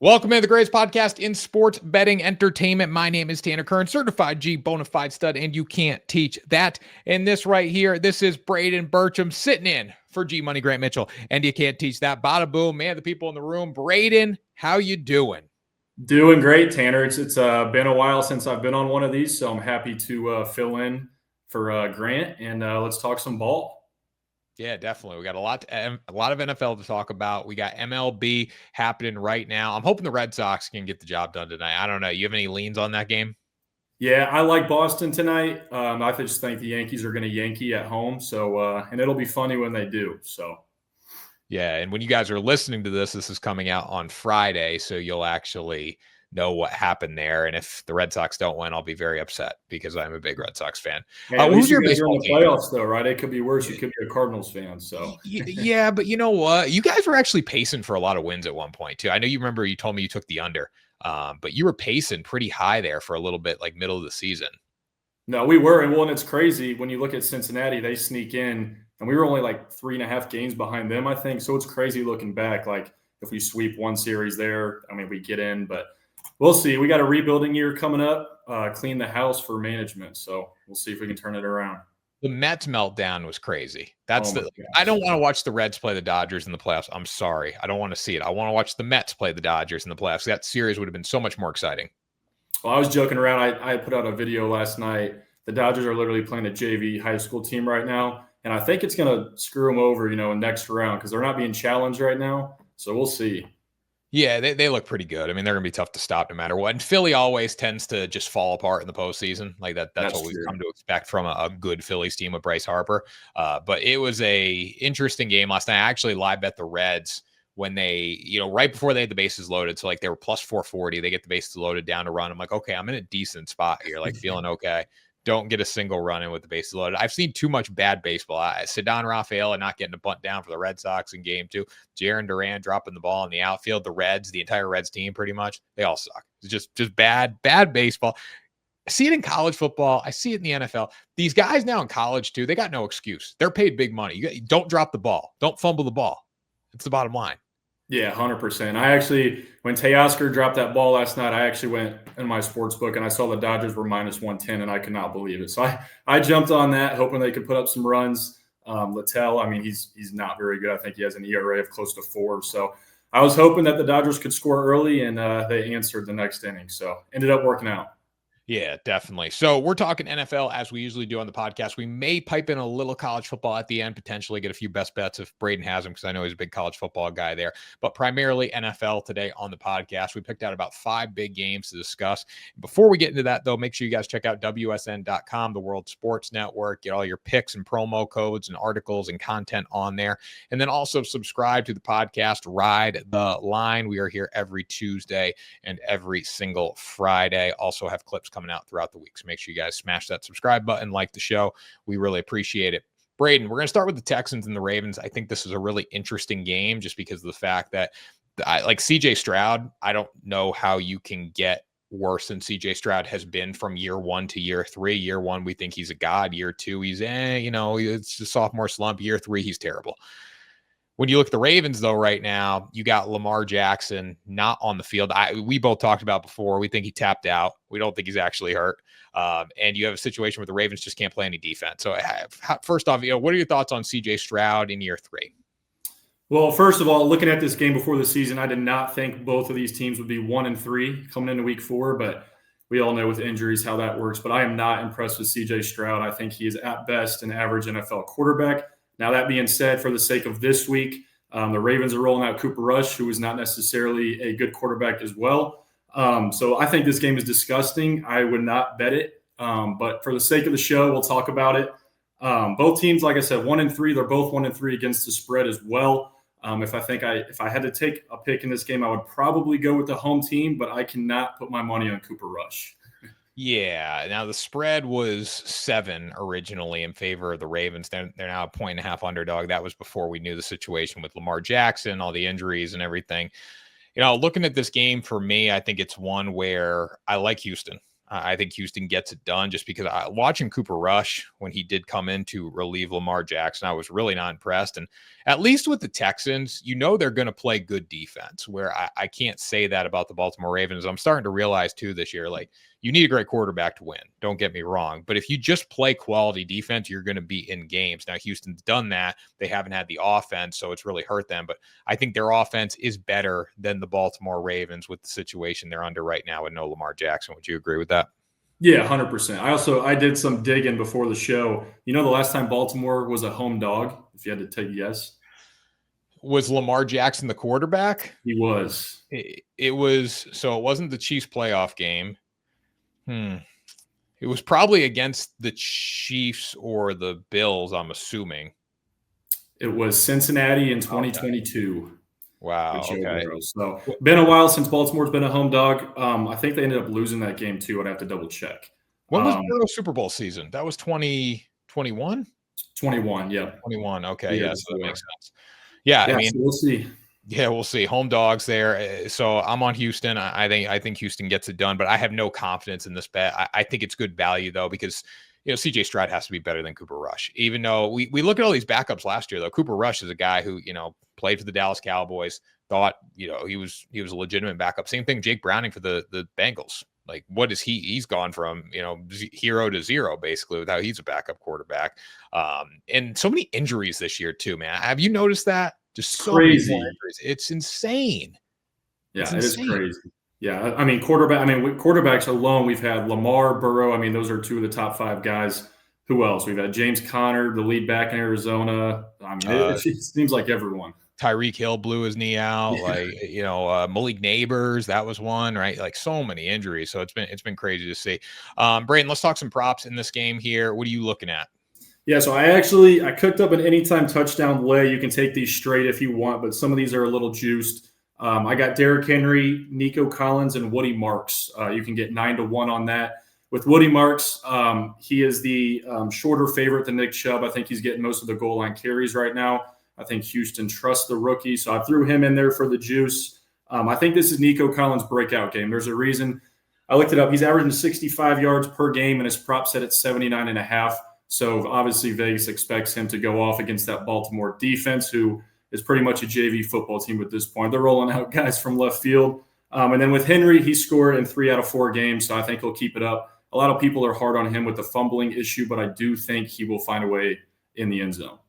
Welcome to the greatest podcast in sports betting entertainment. My name is Tanner Kern, certified G bonafide stud, and you can't teach that. And this right here, this is Braden Burcham sitting in for G Money Grant Mitchell, and you can't teach that. Bada boom, man, the people in the room. Braden, how you doing? Doing great, Tanner. It's been a while since I've been on one of these, so I'm happy to fill in for Grant, and let's talk some ball. Yeah, definitely. We got a lot of NFL to talk about. We got MLB happening right now. I'm hoping the Red Sox can get the job done tonight. I don't know. You have any leans on that game? Yeah, I like Boston tonight. I just think the Yankees are going to Yankee at home, so and it'll be funny when they do. So. Yeah, and when you guys are listening to this is coming out on Friday, so you'll actually know what happened there. And if the Red Sox don't win, I'll be very upset because I'm a big Red Sox fan. At least you guys are in the playoffs, though, right? It could be worse. You could be a Cardinals fan. So yeah, but you know what? You guys were actually pacing for a lot of wins at one point too. I know you remember you told me you took the under, but you were pacing pretty high there for a little bit, like middle of the season. No, we were, and it's crazy when you look at Cincinnati. They sneak in, and we were only like 3.5 games behind them, I think. So it's crazy looking back. Like if we sweep one series there, I mean, we get in, but. We'll see. We got a rebuilding year coming up, clean the house for management. So we'll see if we can turn it around. The Mets meltdown was crazy. I don't want to watch the Reds play the Dodgers in the playoffs. I'm sorry. I don't want to see it. I want to watch the Mets play the Dodgers in the playoffs. That series would have been so much more exciting. Well, I was joking around. I put out a video last night. The Dodgers are literally playing a JV high school team right now. And I think it's going to screw them over, in next round because they're not being challenged right now. So we'll see. Yeah, they look pretty good. I mean, they're going to be tough to stop no matter what. And Philly always tends to just fall apart in the postseason. Like that's what we've come to expect from a good Phillies team with Bryce Harper. But it was a interesting game last night. I actually live bet the Reds when they, right before they had the bases loaded. So like they were plus 440. They get the bases loaded down to run. I'm like, okay, I'm in a decent spot here, like feeling okay. Don't get a single run in with the bases loaded. I've seen too much bad baseball. Cedar Rafaela not getting a bunt down for the Red Sox in game 2. Jarren Duran dropping the ball in the outfield. The Reds, the entire Reds team pretty much, they all suck. It's just bad baseball. I see it in college football. I see it in the NFL. These guys now in college too, they got no excuse. They're paid big money. You don't drop the ball. Don't fumble the ball. It's the bottom line. Yeah, 100%. I actually, when Teoscar dropped that ball last night, I actually went in my sports book and I saw the Dodgers were minus 110, and I could not believe it. So I jumped on that, hoping they could put up some runs. Littell, I mean, he's not very good. I think he has an ERA of close to 4. So I was hoping that the Dodgers could score early, and they answered the next inning. So ended up working out. Yeah, definitely. So we're talking NFL as we usually do on the podcast. We may pipe in a little college football at the end, potentially get a few best bets if Braden has them, because I know he's a big college football guy there. But primarily NFL today on the podcast. We picked out about 5 big games to discuss. Before we get into that, though, make sure you guys check out WSN.com, the World Sports Network. Get all your picks and promo codes and articles and content on there. And then also subscribe to the podcast, Ride the Line. We are here every Tuesday and every single Friday. Also have clips coming out throughout the week. So make sure you guys smash that subscribe button, like the show. We really appreciate it. Braden, we're going to start with the Texans and the Ravens. I think this is a really interesting game just because of the fact that like CJ Stroud, I don't know how you can get worse than CJ Stroud has been from year 1 to year 3. Year 1, we think he's a god. Year 2, he's it's a sophomore slump. Year 3, he's terrible. When you look at the Ravens, though, right now, you got Lamar Jackson not on the field. We both talked about before. We think he tapped out. We don't think he's actually hurt. And you have a situation where the Ravens just can't play any defense. So first off, what are your thoughts on CJ Stroud in year 3? Well, first of all, looking at this game before the season, I did not think both of these teams would be 1-3 coming into week 4, but we all know with injuries how that works. But I am not impressed with CJ Stroud. I think he is at best an average NFL quarterback. Now, that being said, for the sake of this week, the Ravens are rolling out Cooper Rush, who is not necessarily a good quarterback as well. So I think this game is disgusting. I would not bet it. But for the sake of the show, we'll talk about it. Both teams, like I said, 1-3. They're both 1-3 against the spread as well. If I had to take a pick in this game, I would probably go with the home team, but I cannot put my money on Cooper Rush. Yeah. Now the spread was 7 originally in favor of the Ravens. They're now a 1.5 underdog. That was before we knew the situation with Lamar Jackson, all the injuries and everything. Looking at this game for me, I think it's one where I like Houston. I think Houston gets it done just because watching Cooper Rush when he did come in to relieve Lamar Jackson, I was really not impressed. And at least with the Texans, they're going to play good defense, where I can't say that about the Baltimore Ravens. I'm starting to realize too this year, like, you need a great quarterback to win. Don't get me wrong. But if you just play quality defense, you're going to be in games. Now, Houston's done that. They haven't had the offense, so it's really hurt them. But I think their offense is better than the Baltimore Ravens with the situation they're under right now with no Lamar Jackson. Would you agree with that? Yeah, 100%. I did some digging before the show. The last time Baltimore was a home dog, if you had to take a guess? Was Lamar Jackson the quarterback? He was. It was, so it wasn't the Chiefs playoff game. It was probably against the Chiefs or the Bills, I'm assuming. It was Cincinnati in 2022. Okay. Wow. Okay. So been a while since Baltimore's been a home dog. I think they ended up losing that game too. I'd have to double check. When was Burrow's Super Bowl season? That was 2021? 21, yeah. 21. Okay. Yeah, so that makes sense. Yeah, I mean, so we'll see. Yeah, we'll see. Home dogs there. So I'm on Houston. I think Houston gets it done, but I have no confidence in this bet. I think it's good value though, because CJ Stroud has to be better than Cooper Rush. Even though we look at all these backups last year, though, Cooper Rush is a guy who played for the Dallas Cowboys. Thought he was a legitimate backup. Same thing, Jake Browning for the Bengals. Like, what is he? He's gone from hero to zero basically with how he's a backup quarterback. And so many injuries this year too, man. Have you noticed that? Just so crazy. Many injuries. It's insane. Yeah, it is crazy. Yeah, I mean, quarterbacks alone, we've had Lamar, Burrow. I mean, those are two of the top 5 guys. Who else? We've had James Conner, the lead back in Arizona. I mean, it seems like everyone. Tyreek Hill blew his knee out. Malik Neighbors, that was one, right? Like, so many injuries. So it's been crazy to see. Braden, let's talk some props in this game here. What are you looking at? Yeah, so I cooked up an anytime touchdown lay. You can take these straight if you want, but some of these are a little juiced. I got Derrick Henry, Nico Collins, and Woody Marks. You can get 9-1 on that. With Woody Marks, he is the shorter favorite than Nick Chubb. I think he's getting most of the goal line carries right now. I think Houston trusts the rookie, so I threw him in there for the juice. I think this is Nico Collins' breakout game. There's a reason. I looked it up. He's averaging 65 yards per game, and his prop set at 79.5. So obviously Vegas expects him to go off against that Baltimore defense, who is pretty much a JV football team at this point. They're rolling out guys from left field. And then with Henry, he scored in 3 out of 4 games, so I think he'll keep it up. A lot of people are hard on him with the fumbling issue, but I do think he will find a way in the end zone.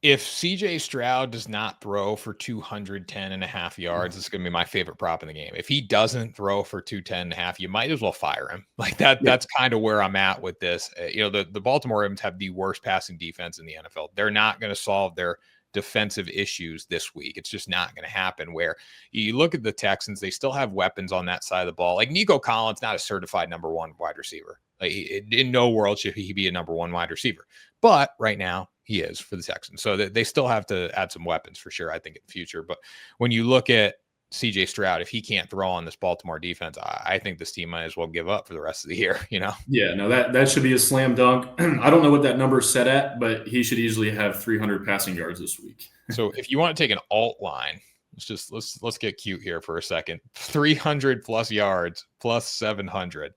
If CJ Stroud does not throw for 210.5 yards, it's going to be my favorite prop in the game. If he doesn't throw for 210.5, you might as well fire him. Like that. Yeah. That's kind of where I'm at with this. The Baltimore Ravens have the worst passing defense in the NFL. They're not going to solve their defensive issues this week. It's just not going to happen. Where you look at the Texans, they still have weapons on that side of the ball. Like Nico Collins, not a certified number 1 wide receiver. Like, in no world should he be a number 1 wide receiver. But right now, he is for the Texans. So they still have to add some weapons for sure, I think, in the future. But when you look at CJ Stroud, if he can't throw on this Baltimore defense, I think this team might as well give up for the rest of the year, Yeah, no, that should be a slam dunk. I don't know what that number is set at, but he should easily have 300 passing yards this week. So if you want to take an alt line, let's get cute here for a second. 300 plus yards plus 700.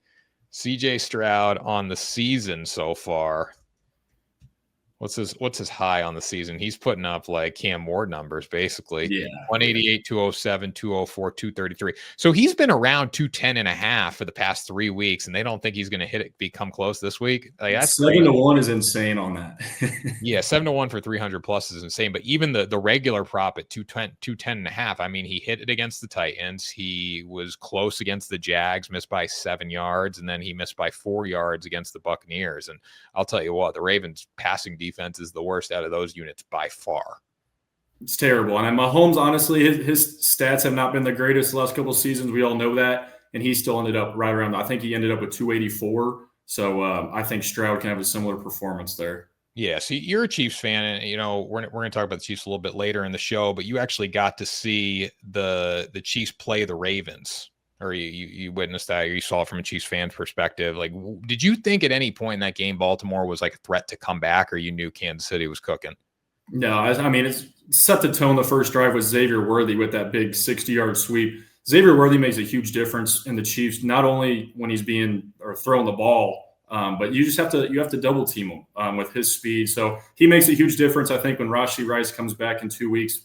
CJ Stroud on the season so far. What's his high on the season? He's putting up like Cam Ward numbers, basically. Yeah. 188, 207, 204, 233. So he's been around 210.5 for the past 3 weeks, and they don't think he's going to hit it, become close this week. Like, that's 7-1 is insane on that. Yeah, 7-1 for 300 plus is insane. But even the regular prop at 210.5, I mean, he hit it against the Titans. He was close against the Jags, missed by 7 yards, and then he missed by 4 yards against the Buccaneers. And I'll tell you what, the Ravens passing defense is the worst out of those units by far. It's terrible. And Mahomes, honestly, his stats have not been the greatest the last couple of seasons. We all know that. And he still ended up right around, I think he ended up with 284. So I think Stroud can have a similar performance there. Yeah, so you're a Chiefs fan, and we're going to talk about the Chiefs a little bit later in the show, but you actually got to see the Chiefs play the Ravens, or you witnessed that, or you saw it from a Chiefs fan's perspective. Like, did you think at any point in that game Baltimore was like a threat to come back, or you knew Kansas City was cooking? No, I mean, it's set the tone. The first drive was Xavier Worthy with that big 60-yard sweep. Xavier Worthy makes a huge difference in the Chiefs, not only when he's being or throwing the ball, but you have to double team him with his speed. So he makes a huge difference. I think when Rashee Rice comes back in 2 weeks,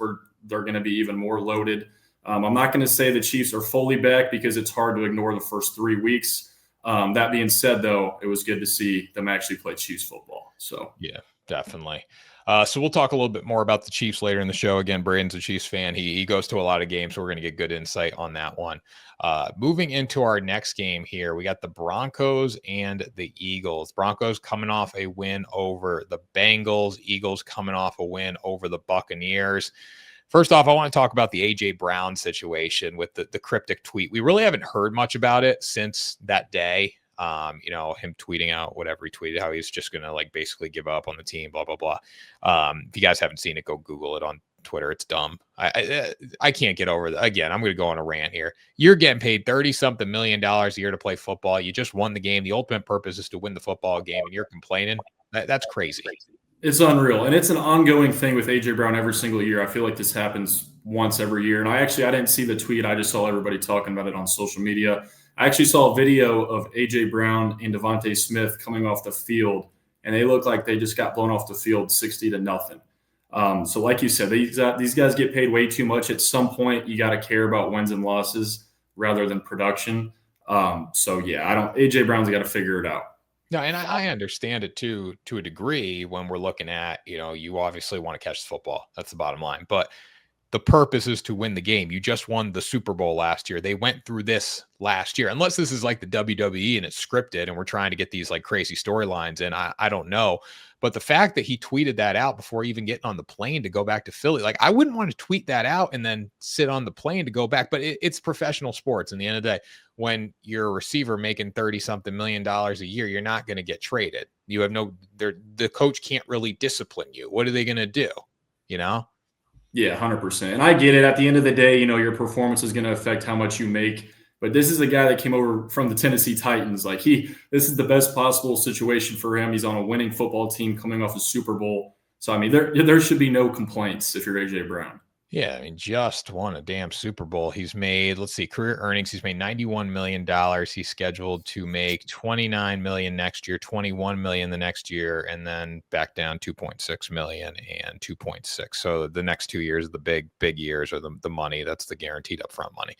they're going to be even more loaded. I'm not going to say the Chiefs are fully back because it's hard to ignore the first 3 weeks. That being said, though, it was good to see them actually play Chiefs football. So yeah, definitely. So we'll talk a little bit more about the Chiefs later in the show. Again, Braden's a Chiefs fan. He goes to a lot of games, so we're going to get good insight on that one. Moving into our next game here, we got the Broncos and the Eagles. Broncos coming off a win over the Bengals. Eagles coming off a win over the Buccaneers. First off, I want to talk about the A.J. Brown situation with the cryptic tweet. We really haven't heard much about it since that day. Him tweeting out whatever he tweeted, how he's just going to like basically give up on the team, blah, blah, blah. If you guys haven't seen it, go Google it on Twitter. It's dumb. I can't get over that. Again, I'm going to go on a rant here. You're getting paid $30-something million a year to play football. You just won the game. The ultimate purpose is to win the football game, and you're complaining. That's crazy. It's unreal. And it's an ongoing thing with A.J. Brown every single year. I feel like this happens once every year. And I didn't see the tweet. I just saw everybody talking about it on social media. I actually saw a video of A.J. Brown and Devontae Smith coming off the field, and they look like they just got blown off the field 60-0. So like you said, these guys get paid way too much. At some point, you got to care about wins and losses rather than production. A.J. Brown's got to figure it out. No, and I understand it too, to a degree when we're looking at, you obviously want to catch the football. That's the bottom line. But the purpose is to win the game. You just won the Super Bowl last year. They went through this last year, unless this is like the WWE and it's scripted and we're trying to get these like crazy storylines in. I don't know. But the fact that he tweeted that out before even getting on the plane to go back to Philly, like I wouldn't want to tweet that out and then sit on the plane to go back. But it's professional sports. In the end of the day, when you're a receiver making $30-something million a year, you're not going to get traded. You have the coach can't really discipline you. What are they going to do? Yeah, 100%. And I get it. At the end of the day, your performance is going to affect how much you make. But this is a guy that came over from the Tennessee Titans. This is the best possible situation for him. He's on a winning football team coming off a Super Bowl. So, I mean, there should be no complaints if you're A.J. Brown. Yeah, I mean, just won a damn Super Bowl. He's made, let's see, career earnings. He's made $91 million. He's scheduled to make $29 million next year, $21 million the next year, and then back down $2.6 million and $2.6. So the next 2 years are the big years, or the money. That's the guaranteed upfront money.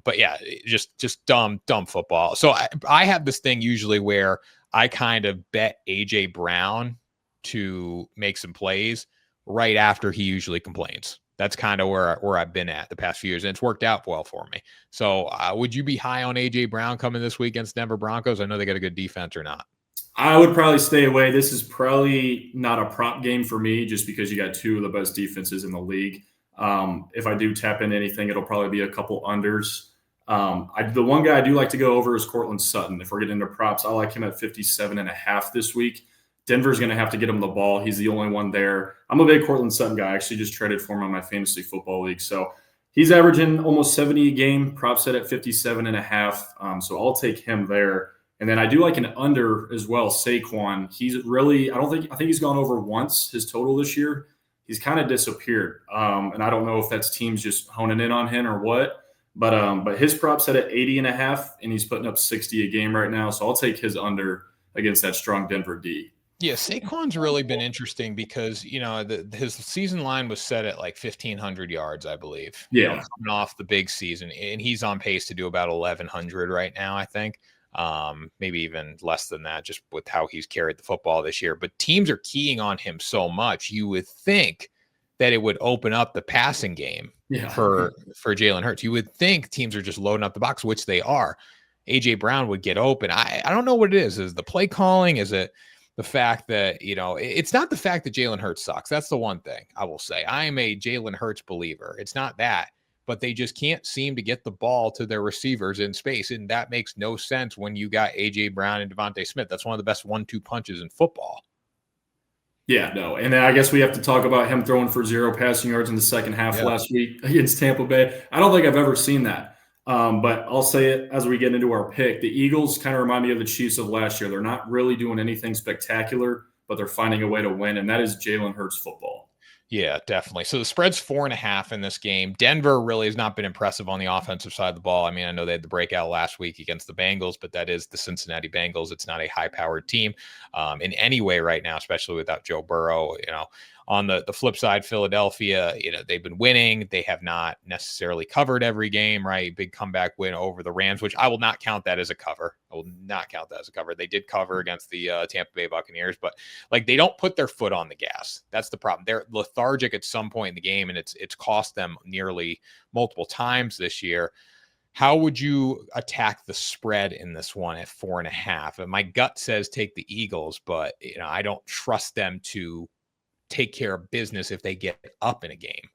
But yeah, just dumb football. So I have this thing usually where I kind of bet A.J. Brown to make some plays right after he usually complains. That's kind of where I've been at the past few years, and it's worked out well for me. So would you be high on A.J. Brown coming this week against Denver Broncos? I know they got a good defense, or not? I would probably stay away. This is probably not a prop game for me just because you got two of the best defenses in the league. If I do tap into anything, it'll probably be a couple unders. The one guy I do like to go over is Cortland Sutton. If we're getting into props, I like him at 57.5 this week. Denver's going to have to get him the ball. He's the only one there. I'm a big Cortland Sutton guy. I actually just traded for him on my fantasy football league. So he's averaging almost 70 a game, prop set at 57.5. So I'll take him there. And then I do like an under as well, Saquon. He's really, I think he's gone over once his total this year. He's kind of disappeared. And I don't know if that's teams just honing in on him or what. But his prop set at 80.5, and he's putting up 60 a game right now. So I'll take his under against that strong Denver D. Yeah, Saquon's really been interesting because, his season line was set at like 1,500 yards, I believe. Yeah. Coming off the big season. And he's on pace to do about 1,100 right now, I think. Maybe even less than that, just with how he's carried the football this year. But teams are keying on him so much, you would think that it would open up the passing game for Jalen Hurts. You would think teams are just loading up the box, which they are. A.J. Brown would get open. I don't know what it is. Is the play calling? Is it the fact that, it's not the fact that Jalen Hurts sucks. That's the one thing I will say. I am a Jalen Hurts believer. It's not that, but they just can't seem to get the ball to their receivers in space. And that makes no sense when you got A.J. Brown and Devontae Smith. That's one of the best 1-2 punches in football. Yeah, no. And then I guess we have to talk about him throwing for 0 passing yards in the second half last week against Tampa Bay. I don't think I've ever seen that. But I'll say it as we get into our pick. The Eagles kind of remind me of the Chiefs of last year. They're not really doing anything spectacular, but they're finding a way to win, and that is Jalen Hurts football. Yeah, definitely. So the spread's 4.5 in this game. Denver really has not been impressive on the offensive side of the ball. I mean, I know they had the breakout last week against the Bengals, but that is the Cincinnati Bengals. It's not a high-powered team in any way right now, especially without Joe Burrow. On the flip side, Philadelphia, they've been winning. They have not necessarily covered every game, right? Big comeback win over the Rams, which I will not count that as a cover. I will not count that as a cover. They did cover against the Tampa Bay Buccaneers, but they don't put their foot on the gas. That's the problem. They're lethargic at some point in the game, and it's cost them nearly multiple times this year. How would you attack the spread in this one at 4.5? And my gut says take the Eagles, but I don't trust them to take care of business if they get up in a game.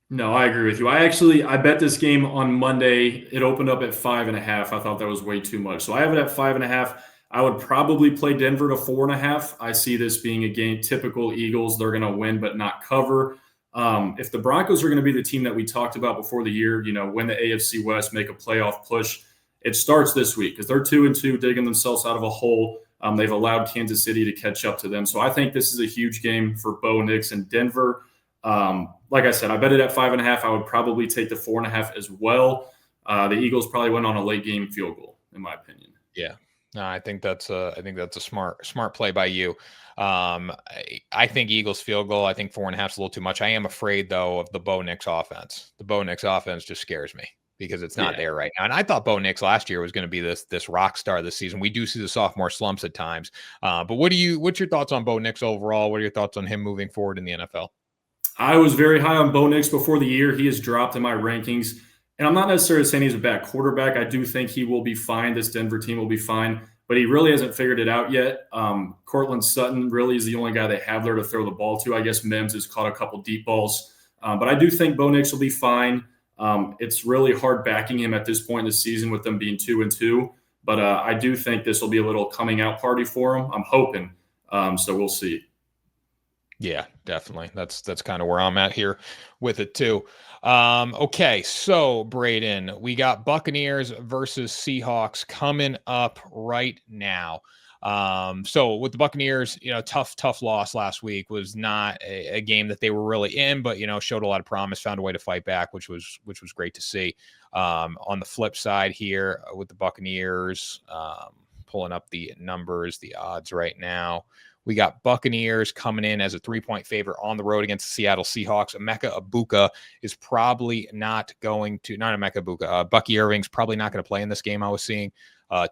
No, I agree with you. I bet this game on Monday. It opened up at 5.5. I thought that was way too much. So I have it at 5.5. I would probably play Denver to 4.5. I see this being a game, typical Eagles. They're going to win, but not cover. If the Broncos are going to be the team that we talked about before the year, win the AFC West, make a playoff push, it starts this week because they're 2-2, digging themselves out of a hole. They've allowed Kansas City to catch up to them. So I think this is a huge game for Bo Nix and Denver. Like I said, I bet it at 5.5. I would probably take the 4.5 as well. The Eagles probably went on a late game field goal, in my opinion. Yeah. No, I think that's a smart play by you. I think Eagles field goal. I think 4.5 is a little too much. I am afraid though of the Bo Nix offense. The Bo Nix offense just scares me because it's not there right now. And I thought Bo Nix last year was going to be this rock star this season. We do see the sophomore slumps at times. But what's your thoughts on Bo Nix overall? What are your thoughts on him moving forward in the NFL? I was very high on Bo Nix before the year. He has dropped in my rankings. And I'm not necessarily saying he's a bad quarterback. I do think he will be fine. This Denver team will be fine. But he really hasn't figured it out yet. Cortland Sutton really is the only guy they have there to throw the ball to. I guess Mims has caught a couple deep balls. But I do think Bo Nix will be fine. It's really hard backing him at this point in the season with them being 2-2. But I do think this will be a little coming out party for him. I'm hoping. So we'll see. Yeah, definitely. That's kind of where I'm at here with it too. Okay, so Braden, we got Buccaneers versus Seahawks coming up right now. So with the Buccaneers, tough loss last week. Was not a game that they were really in, but showed a lot of promise, found a way to fight back, which was great to see. On the flip side here with the Buccaneers, pulling up the numbers, the odds right now. We got Buccaneers coming in as a 3-point favorite on the road against the Seattle Seahawks. Emeka Egbuka is probably not Emeka Egbuka. Bucky Irving's probably not going to play in this game, I was seeing.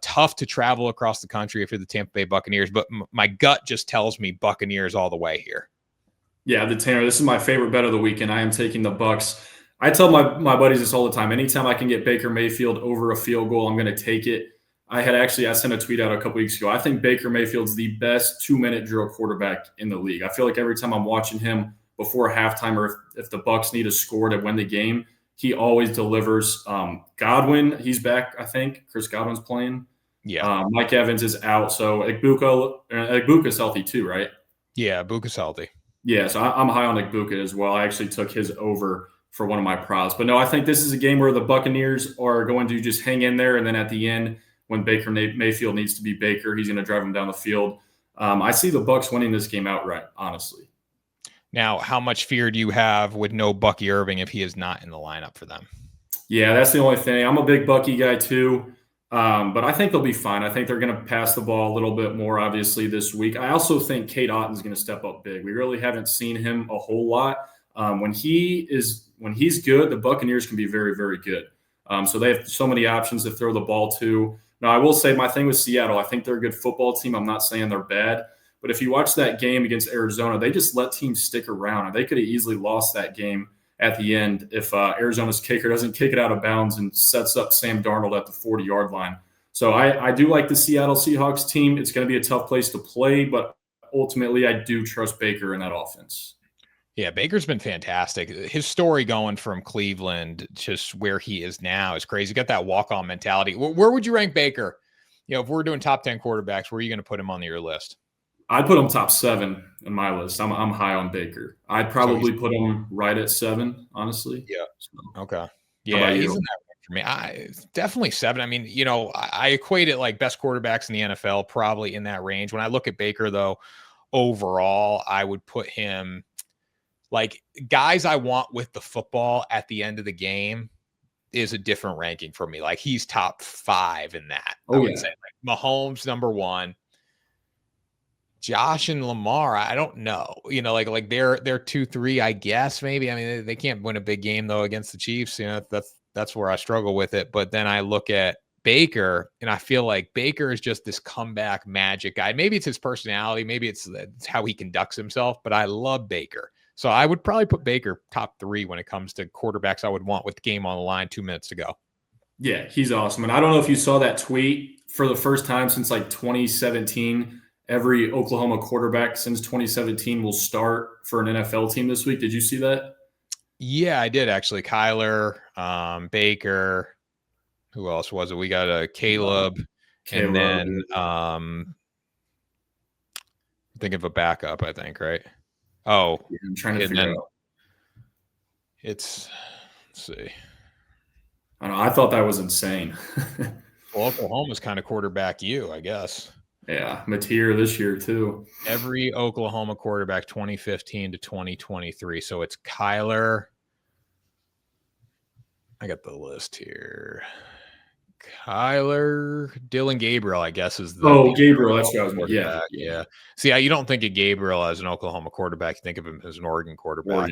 Tough to travel across the country if you're the Tampa Bay Buccaneers, but my gut just tells me Buccaneers all the way here. Yeah, the Tanner, this is my favorite bet of the weekend. I am taking the Bucks. I tell my buddies this all the time. Anytime I can get Baker Mayfield over a field goal, I'm going to take it. I sent a tweet out a couple weeks ago. I think Baker Mayfield's the best 2-minute drill quarterback in the league. I feel like every time I'm watching him before halftime or if the Bucks need a score to win the game, he always delivers. Godwin, he's back, I think. Chris Godwin's playing. Yeah. Mike Evans is out. So Egbuka's healthy too, right? Yeah, Egbuka's healthy. Yeah, so I'm high on Egbuka as well. I actually took his over for one of my props. But no, I think this is a game where the Buccaneers are going to just hang in there, and then at the end, when Baker Mayfield needs to be Baker, he's going to drive him down the field. I see the Bucs winning this game outright, honestly. Now, how much fear do you have with no Bucky Irving if he is not in the lineup for them? Yeah, that's the only thing. I'm a big Bucky guy too, but I think they'll be fine. I think they're going to pass the ball a little bit more, obviously, this week. I also think Cade Otton's going to step up big. We really haven't seen him a whole lot. When he's good, the Buccaneers can be very, very good. So they have so many options to throw the ball to. Now, I will say my thing with Seattle, I think they're a good football team. I'm not saying they're bad. But if you watch that game against Arizona, they just let teams stick around. And they could have easily lost that game at the end if Arizona's kicker doesn't kick it out of bounds and sets up Sam Darnold at the 40-yard line. So I do like the Seattle Seahawks team. It's going to be a tough place to play, but ultimately I do trust Baker in that offense. Yeah, Baker's been fantastic. His story going from Cleveland, just where he is now, is crazy. Got that walk-on mentality. Where would you rank Baker? If we're doing top 10 quarterbacks, where are you going to put him on your list? I'd put him top 7 in my list. I'm high on Baker. I'd probably put him right at 7, honestly. Yeah. So, okay. Yeah, he's in that range for me. Definitely 7. I mean, I equate it like best quarterbacks in the NFL, probably in that range. When I look at Baker, though, overall, I would put him like guys I want with the football at the end of the game is a different ranking for me. Like he's top 5 in that. I would say like Mahomes number 1. Josh and Lamar, I don't know. Like they're 2-3, I guess, maybe. I mean, they can't win a big game though against the Chiefs. That's where I struggle with it. But then I look at Baker, and I feel like Baker is just this comeback magic guy. Maybe it's his personality, maybe it's how he conducts himself, but I love Baker. So I would probably put Baker top 3 when it comes to quarterbacks I would want with the game on the line 2 minutes to go. Yeah, he's awesome. And I don't know if you saw that tweet. For the first time since like 2017, every Oklahoma quarterback since 2017 will start for an NFL team this week. Did you see that? Yeah, I did actually. Kyler, Baker. Who else was it? We got Caleb, and then think of a backup, I think, right? Oh, yeah, I'm trying to figure out. Let's see. I don't know. I thought that was insane. Well, Oklahoma's kind of quarterback I guess. Yeah, Mateer this year too. Every Oklahoma quarterback 2015 to 2023. So it's Kyler. I got the list here. Kyler, Dylan Gabriel, I guess, is the Gabriel. That's what I was. Yeah. See, you don't think of Gabriel as an Oklahoma quarterback. You think of him as an Oregon quarterback.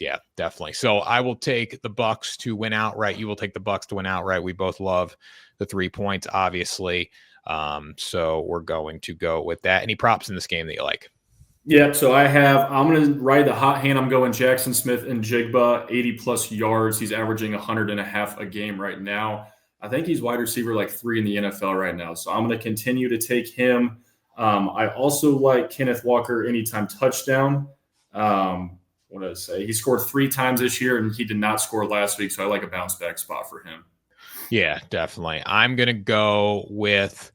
Yeah, definitely. So I will take the Bucs to win outright. You will take the Bucs to win outright. We both love the 3 points, obviously. So we're going to go with that. Any props in this game that you like? Yeah, so I'm going to ride the hot hand. I'm going Jackson Smith and Jigba, 80-plus yards. He's averaging 100.5 a game right now. I think he's wide receiver like 3 in the NFL right now. So I'm going to continue to take him. I also like Kenneth Walker anytime touchdown. What did I say? He scored 3 times this year, and he did not score last week, so I like a bounce-back spot for him. Yeah, definitely. I'm going to go with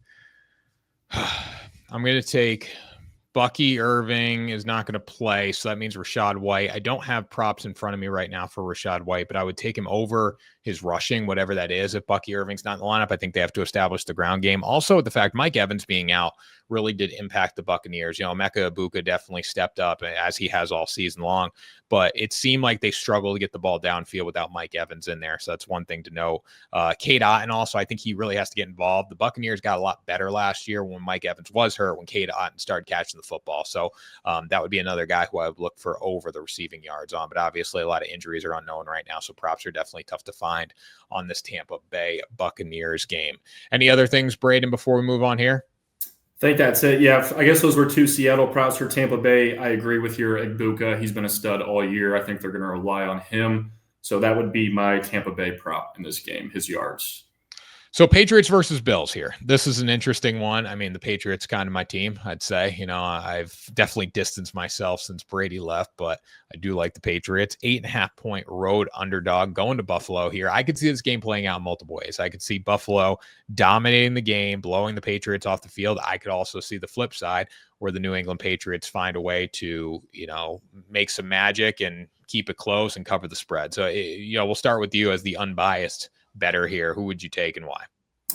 – I'm going to take – Bucky Irving is not going to play, so that means Rachaad White. I don't have props in front of me right now for Rachaad White, but I would take him over his rushing, whatever that is. If Bucky Irving's not in the lineup, I think they have to establish the ground game. Also, the fact Mike Evans being out really did impact the Buccaneers. Emeka Egbuka definitely stepped up, as he has all season long, but it seemed like they struggled to get the ball downfield without Mike Evans in there, so that's one thing to know. Cade Otton also, I think he really has to get involved. The Buccaneers got a lot better last year when Mike Evans was hurt, when Cade Otton started catching the football, so that would be another guy who I would look for over the receiving yards on, but obviously a lot of injuries are unknown right now, so props are definitely tough to find on this Tampa Bay Buccaneers game. Any other things, Braden, before we move on here? I think that's it. Yeah, I guess those were 2 Seattle props for Tampa Bay. I agree with your Egbuka. He's been a stud all year. I think they're going to rely on him. So that would be my Tampa Bay prop in this game, his yards. So Patriots versus Bills here. This is an interesting one. I mean, the Patriots kind of my team, I'd say. I've definitely distanced myself since Brady left, but I do like the Patriots. 8.5-point road underdog going to Buffalo here. I could see this game playing out in multiple ways. I could see Buffalo dominating the game, blowing the Patriots off the field. I could also see the flip side where the New England Patriots find a way to, make some magic and keep it close and cover the spread. So, we'll start with you as the unbiased better here. Who would you take and why?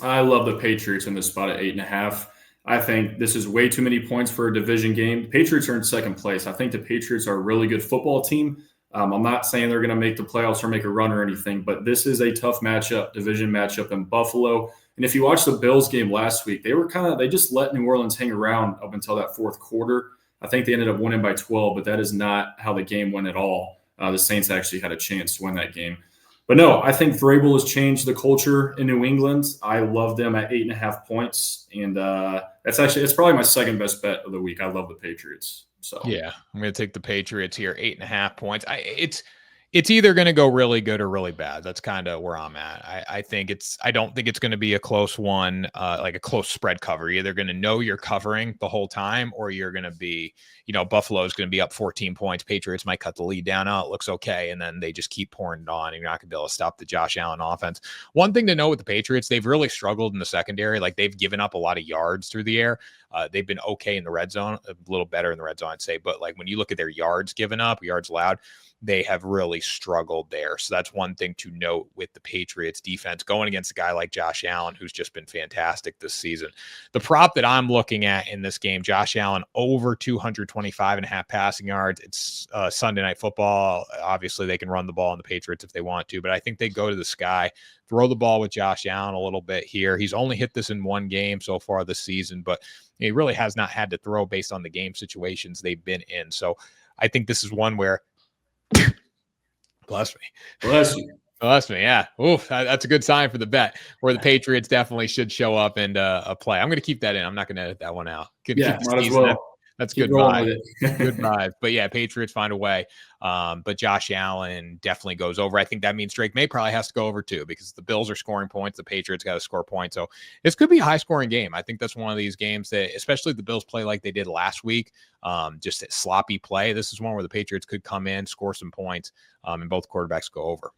I love the Patriots in this spot at 8.5. I think this is way too many points for a division game. The Patriots are in second place. I think the Patriots are a really good football team. I'm not saying they're going to make the playoffs or make a run or anything, but this is a tough matchup, division matchup in Buffalo. And if you watch the Bills game last week, they just let New Orleans hang around up until that fourth quarter. I think they ended up winning by 12, but that is not how the game went at all. The Saints actually had a chance to win that game. But no, I think Vrabel has changed the culture in New England. I love them at 8.5 points. And it's probably my second best bet of the week. I love the Patriots. So yeah, I'm going to take the Patriots here, 8.5 points. It's either going to go really good or really bad. That's kind of where I'm at. I don't think it's going to be a close one, like a close spread cover. You're either going to know you're covering the whole time, or you're going to be, Buffalo is going to be up 14 points. Patriots might cut the lead down. Oh, it looks okay. And then they just keep pouring it on, and you're not going to be able to stop the Josh Allen offense. One thing to know with the Patriots, they've really struggled in the secondary. Like, they've given up a lot of yards through the air. They've been okay in the red zone, a little better in the red zone, I'd say. But like, when you look at their yards given up, yards allowed, they have really struggled there. So that's one thing to note with the Patriots defense going against a guy like Josh Allen, who's just been fantastic this season. The prop that I'm looking at in this game, Josh Allen over 225.5 passing yards. It's Sunday Night Football. Obviously, they can run the ball on the Patriots if they want to, but I think they go to the sky, throw the ball with Josh Allen a little bit here. He's only hit this in one game so far this season, but he really has not had to throw based on the game situations they've been in. So I think this is one where bless me. Bless you. Bless me. Yeah. Oof, that's a good sign for the bet where the Patriots definitely should show up and play. I'm going to keep that in. I'm not going to edit that one out. Might as well. That's good vibe. Good vibe. But yeah, Patriots find a way. But Josh Allen definitely goes over. I think that means Drake Maye probably has to go over too, because the Bills are scoring points. The Patriots got to score points. So this could be a high scoring game. I think that's one of these games that, especially if the Bills play like they did last week, just a sloppy play. This is one where the Patriots could come in, score some points, and both quarterbacks go over.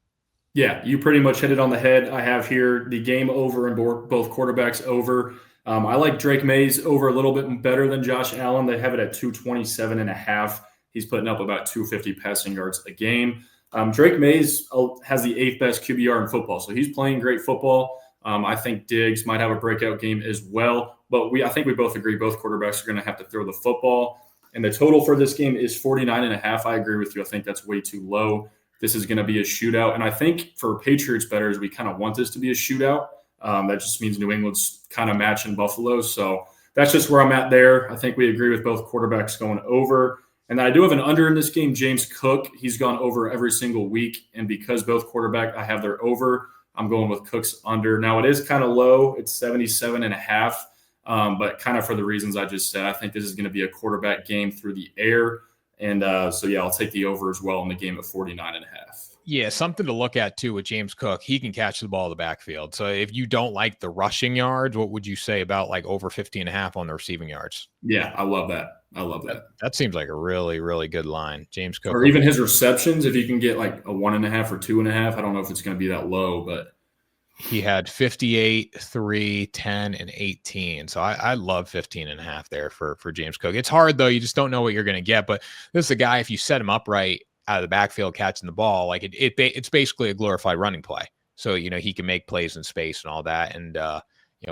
Yeah, you pretty much hit it on the head. I have here the game over and both quarterbacks over. I like Drake Maye's over a little bit better than Josh Allen. They have it at 227.5. He's putting up about 250 passing yards a game. Drake Maye's has the 8th best QBR in football, so he's playing great football. I think Diggs might have a breakout game as well, but I think we both agree both quarterbacks are going to have to throw the football. And the total for this game is 49.5. I agree with you. I think that's way too low. This is going to be a shootout. And I think for Patriots bettors, we kind of want this to be a shootout. That just means New England's kind of matching Buffalo. So that's just where I'm at there. I think we agree with both quarterbacks going over. And I do have an under in this game, James Cook. He's gone over every single week. And because both quarterback, I have their over, I'm going with Cook's under. Now it is kind of low. It's 77.5. But kind of for the reasons I just said, I think this is going to be a quarterback game through the air. And so, yeah, I'll take the over as well in the game at 49.5. Yeah, something to look at, too, with James Cook. He can catch the ball in the backfield. So if you don't like the rushing yards, what would you say about like over 50.5 on the receiving yards? Yeah, I love that. I love that. That seems like a really, really good line. James Cook. Or even his receptions, if you can get like a 1.5 or 2.5. I don't know if it's going to be that low, but he had 58, 3, 10, and 18. So I love 15.5 there for James Cook. It's hard, though. You just don't know what you're going to get. But this is a guy, if you set him up right out of the backfield catching the ball, like it's basically a glorified running play. So, he can make plays in space and all that. And,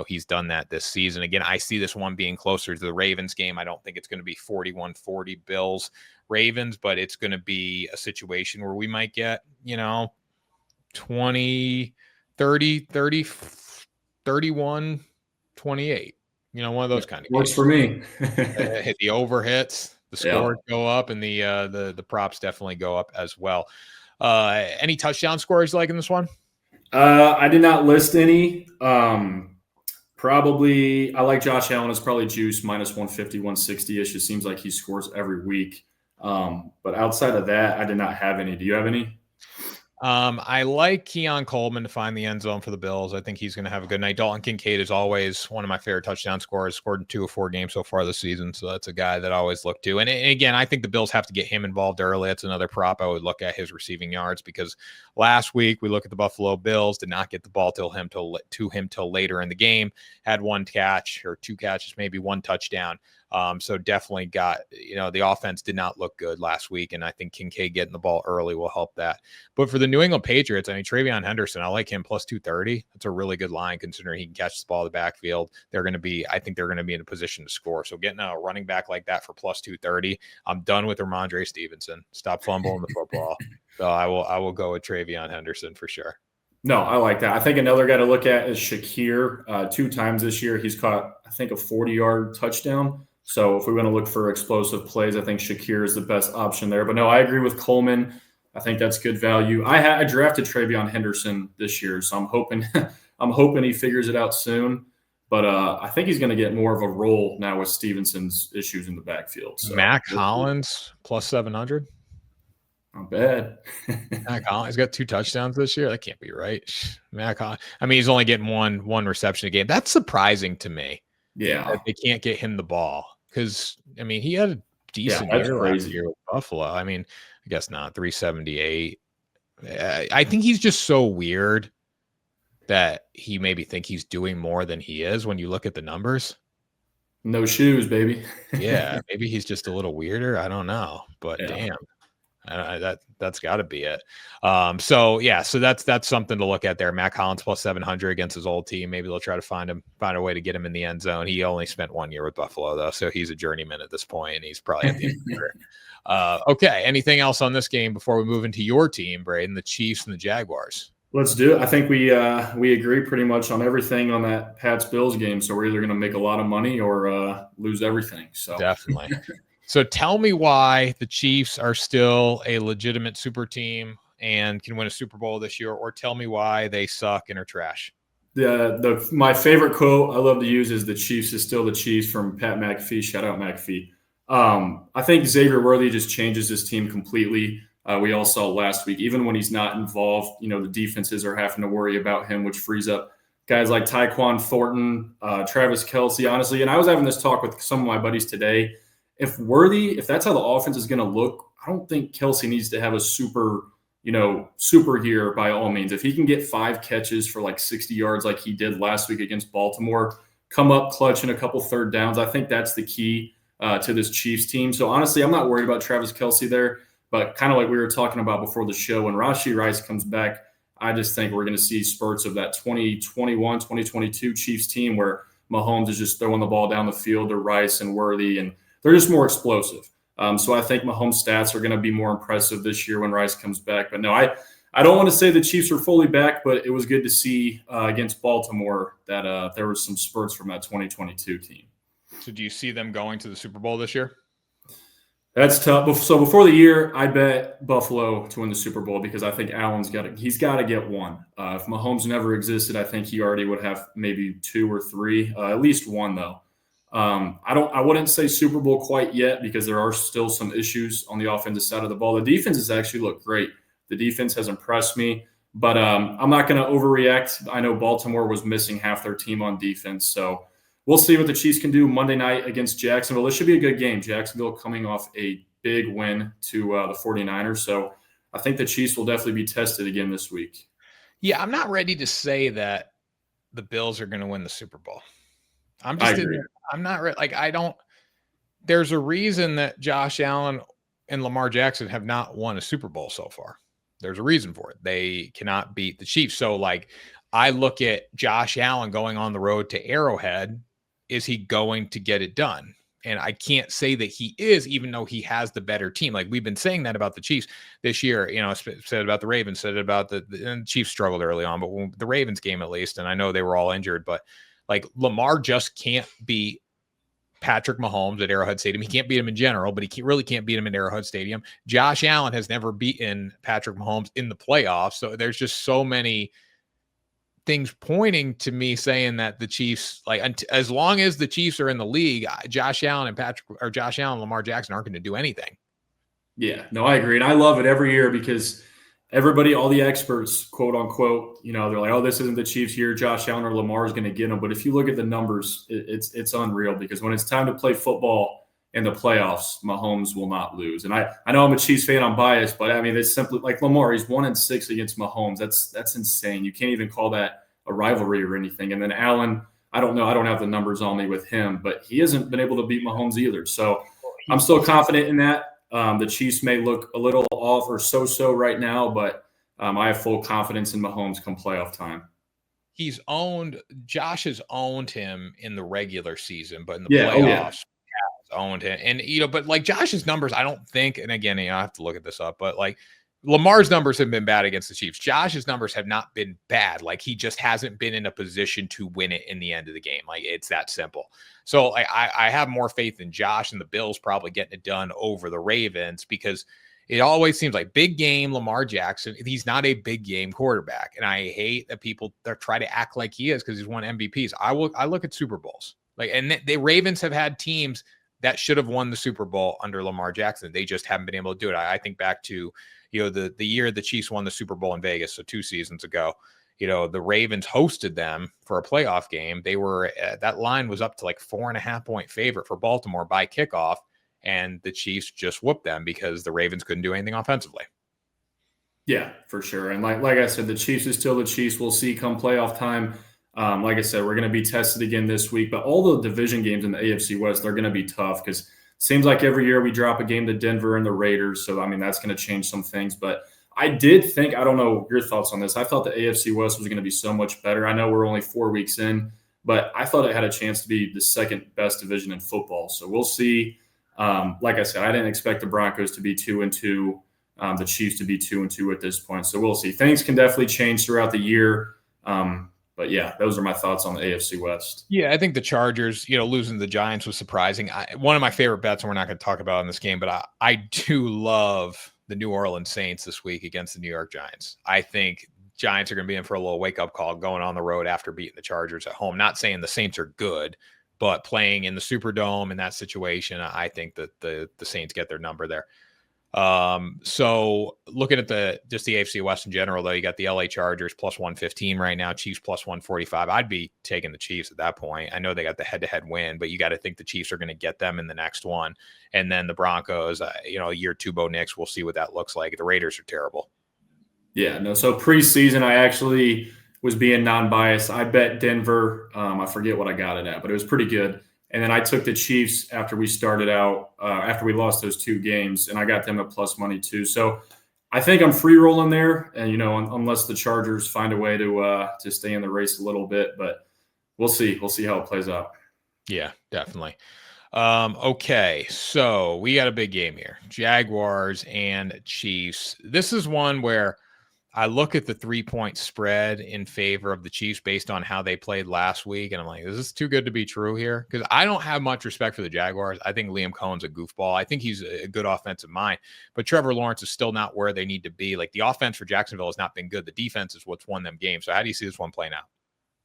he's done that this season. Again, I see this one being closer to the Ravens game. I don't think it's going to be 41-40 Bills Ravens, but it's going to be a situation where we might get, 20, 30, 31, 28. One of those kind of works games. For me. Hit the over hits, the scores go up, and the props definitely go up as well. Any touchdown scores like in this one? I did not list any. Probably I like Josh Allen. It's probably juice minus 150, 160-ish. It seems like he scores every week. But outside of that, I did not have any. Do you have any? I like Keon Coleman to find the end zone for the Bills. I think he's going to have a good night. Dalton Kincaid is always one of my favorite touchdown scorers, scored in 2 of 4 games so far this season. So that's a guy that I always look to. And again, I think the Bills have to get him involved early. That's another prop I would look at, his receiving yards, because last week we look at the Buffalo Bills, did not get the ball to him till later in the game, had 1 catch or 2 catches, maybe 1 touchdown. So definitely got, the offense did not look good last week. And I think Kincaid getting the ball early will help that. But for the New England Patriots, Travion Henderson, I like him plus 230. That's a really good line considering he can catch the ball in the backfield. I think they're going to be in a position to score. So getting a running back like that for plus 230, I'm done with Ramondre Stevenson. Stop fumbling the football. So I will go with Travion Henderson for sure. No, I like that. I think another guy to look at is Shakir. 2 times this year, he's caught, I think, a 40-yard touchdown. So if we want to look for explosive plays, I think Shakir is the best option there. But no, I agree with Coleman. I think that's good value. I drafted Travion Henderson this year, so I'm hoping he figures it out soon. But I think he's going to get more of a role now with Stevenson's issues in the backfield. So. Mac Hollins plus 700. Not bad. Mac Hollins got 2 touchdowns this year. That can't be right. Mac Hollins. He's only getting one reception a game. That's surprising to me. Yeah, that they can't get him the ball. Because, he had a decent year last year with Buffalo. I guess not. 378. I think he's just so weird that he maybe think he's doing more than he is when you look at the numbers. No shoes, baby. Yeah, maybe he's just a little weirder. I don't know. But damn. That's got to be it. So that's something to look at there. Matt Collins plus 700 against his old team. Maybe they'll try to find a way to get him in the end zone. He only spent 1 year with Buffalo though, so he's a journeyman at this point, and he's probably at the end of the career. Okay. Anything else on this game before we move into your team, Braden, the Chiefs and the Jaguars? Let's do it. I think we agree pretty much on everything on that Pats Bills game. So we're either going to make a lot of money or lose everything. So definitely. So tell me why the Chiefs are still a legitimate super team and can win a Super Bowl this year, or tell me why they suck and are trash. My favorite quote I love to use is "The Chiefs is still the Chiefs" from Pat McAfee. Shout out McAfee. I think Xavier Worthy just changes his team completely. We all saw last week, even when he's not involved, the defenses are having to worry about him, which frees up guys like Tyquan Thornton, Travis Kelce, honestly. And I was having this talk with some of my buddies today. If that's how the offense is going to look, I don't think Kelce needs to have a super year by all means. If he can get 5 catches for like 60 yards like he did last week against Baltimore, come up clutch in a couple third downs, I think that's the key to this Chiefs team. So honestly, I'm not worried about Travis Kelce there, but kind of like we were talking about before the show, when Rashee Rice comes back, I just think we're going to see spurts of that 2021, 2022 Chiefs team where Mahomes is just throwing the ball down the field to Rice and Worthy, and they're just more explosive. So I think Mahomes' stats are going to be more impressive this year when Rice comes back. But no, I don't want to say the Chiefs are fully back, but it was good to see against Baltimore that there were some spurts from that 2022 team. So do you see them going to the Super Bowl this year? That's tough. So before the year, I bet Buffalo to win the Super Bowl because I think Allen's he's got to get one. If Mahomes never existed, I think he already would have maybe 2 or 3, at least one though. I wouldn't say Super Bowl quite yet because there are still some issues on the offensive side of the ball. The defense has actually looked great. The defense has impressed me, but I'm not going to overreact. I know Baltimore was missing half their team on defense, so we'll see what the Chiefs can do Monday night against Jacksonville. This should be a good game. Jacksonville coming off a big win to the 49ers, so I think the Chiefs will definitely be tested again this week. Yeah, I'm not ready to say that the Bills are going to win the Super Bowl. I'm not ready. There's a reason that Josh Allen and Lamar Jackson have not won a Super Bowl so far. There's a reason for it. They cannot beat the Chiefs. So I look at Josh Allen going on the road to Arrowhead. Is he going to get it done? And I can't say that he is, even though he has the better team. Like we've been saying that about the Chiefs this year, said about the Ravens, said about the Chiefs struggled early on, but the Ravens game at least, and I know they were all injured, but Lamar just can't beat Patrick Mahomes at Arrowhead Stadium. He can't beat him in general, but he really can't beat him in Arrowhead Stadium. Josh Allen has never beaten Patrick Mahomes in the playoffs. So there's just so many things pointing to me saying that the Chiefs, as long as the Chiefs are in the league, Josh Allen and Lamar Jackson aren't going to do anything. Yeah, no, I agree. And I love it every year because everybody, all the experts, quote unquote, they're like, oh, this isn't the Chiefs year. Josh Allen or Lamar is going to get them. But if you look at the numbers, it's unreal because when it's time to play football in the playoffs, Mahomes will not lose. And I know I'm a Chiefs fan, I'm biased, but I mean, it's simply like Lamar, he's 1-6 against Mahomes. That's insane. You can't even call that a rivalry or anything. And then Allen, I don't know. I don't have the numbers on me with him, but he hasn't been able to beat Mahomes either. So I'm still confident in that. The Chiefs may look a little off or so-so right now, but I have full confidence in Mahomes come playoff time. Josh has owned him in the regular season, but in the playoffs, has owned him. And, but Josh's numbers, I don't think, and again, I have to look at this up, but Lamar's numbers have been bad against the Chiefs. Josh's numbers have not been bad. He just hasn't been in a position to win it in the end of the game. It's that simple. So I have more faith in Josh and the Bills probably getting it done over the Ravens because it always seems like big game Lamar Jackson. He's not a big game quarterback. And I hate that people try to act like he is because he's won MVPs. I look at Super Bowls. And the Ravens have had teams that should have won the Super Bowl under Lamar Jackson. They just haven't been able to do it. I think back to the year the Chiefs won the Super Bowl in Vegas, so 2 seasons ago, the Ravens hosted them for a playoff game. They were that line was up to 4.5 point favorite for Baltimore by kickoff, and the Chiefs just whooped them because the Ravens couldn't do anything offensively. Yeah, for sure. And like I said, the Chiefs is still the Chiefs. We'll see come playoff time. Like I said, we're going to be tested again this week, but all the division games in the AFC West, they're going to be tough because seems like every year we drop a game to Denver and the Raiders. So, I mean, that's going to change some things. But I did think, I don't know your thoughts on this. I thought the AFC West was going to be so much better. I know we're only 4 weeks in, but I thought it had a chance to be the second best division in football. So we'll see. Like I said, I didn't expect the Broncos to be 2-2, the Chiefs to be 2-2 at this point. So we'll see. Things can definitely change throughout the year. But yeah, those are my thoughts on the AFC West. Yeah, I think the Chargers, losing to the Giants was surprising. One of my favorite bets, and we're not going to talk about in this game, but I do love the New Orleans Saints this week against the New York Giants. I think Giants are going to be in for a little wake-up call going on the road after beating the Chargers at home. Not saying the Saints are good, but playing in the Superdome in that situation, I think that the Saints get their number there. So looking at the AFC West in general, though, you got the LA Chargers plus 115 right now, Chiefs plus 145. I'd be taking the Chiefs at that point. I know they got the head-to-head win, but you got to think the Chiefs are going to get them in the next one. And then the Broncos, year 2 Bo Nix, we'll see what that looks like. The Raiders are terrible. Yeah, no. So preseason, I actually was being non-biased. I bet Denver. I forget what I got it at, but it was pretty good. And then I took the Chiefs after we started out, after we lost those 2 games, and I got them at plus money too. So I think I'm free rolling there, and unless the Chargers find a way to stay in the race a little bit, but we'll see. We'll see how it plays out. Yeah, definitely. Okay, so we got a big game here: Jaguars and Chiefs. This is one where I look at the 3-point spread in favor of the Chiefs based on how they played last week. And I'm like, is this too good to be true here? Because I don't have much respect for the Jaguars. I think Liam Cohen's a goofball. I think he's a good offensive mind, but Trevor Lawrence is still not where they need to be. Like, the offense for Jacksonville has not been good. The defense is what's won them games. So how do you see this one playing out?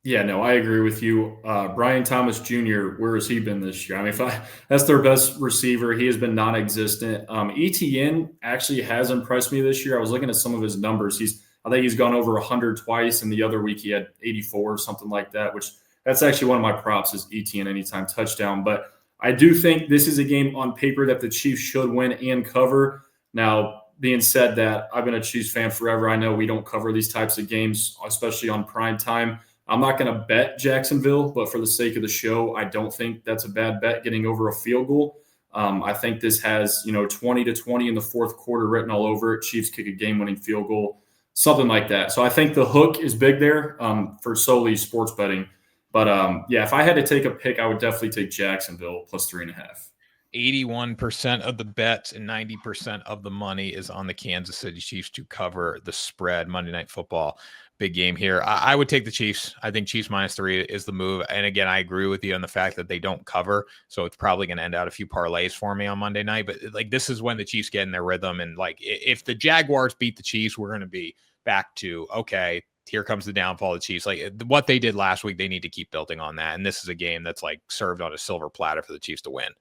Yeah, no, I agree with you. Brian Thomas Jr., where has he been this year? I mean, that's their best receiver. He has been non-existent. ETN actually has impressed me this year. I was looking at some of his numbers. I think he's gone over 100 twice, and the other week he had 84 or something like that, which that's actually one of my props is ETN anytime touchdown. But I do think this is a game on paper that the Chiefs should win and cover. Now, being said that, I've been a Chiefs fan forever. I know we don't cover these types of games, especially on prime time. I'm not going to bet Jacksonville, but for the sake of the show, I don't think that's a bad bet getting over a field goal. I think this has, 20-20 in the fourth quarter written all over it. Chiefs kick a game-winning field goal, something like that. So I think the hook is big there for solely sports betting. But, if I had to take a pick, I would definitely take Jacksonville plus 3.5. 81% of the bets and 90% of the money is on the Kansas City Chiefs to cover the spread. Monday Night Football, big game here. I would take the Chiefs. I think Chiefs -3 is the move. And again, I agree with you on the fact that they don't cover. So it's probably going to end out a few parlays for me on Monday night. But this is when the Chiefs get in their rhythm. And if the Jaguars beat the Chiefs, we're going to be back to, okay, here comes the downfall of the Chiefs. What they did last week, they need to keep building on that. And this is a game that's served on a silver platter for the Chiefs to win.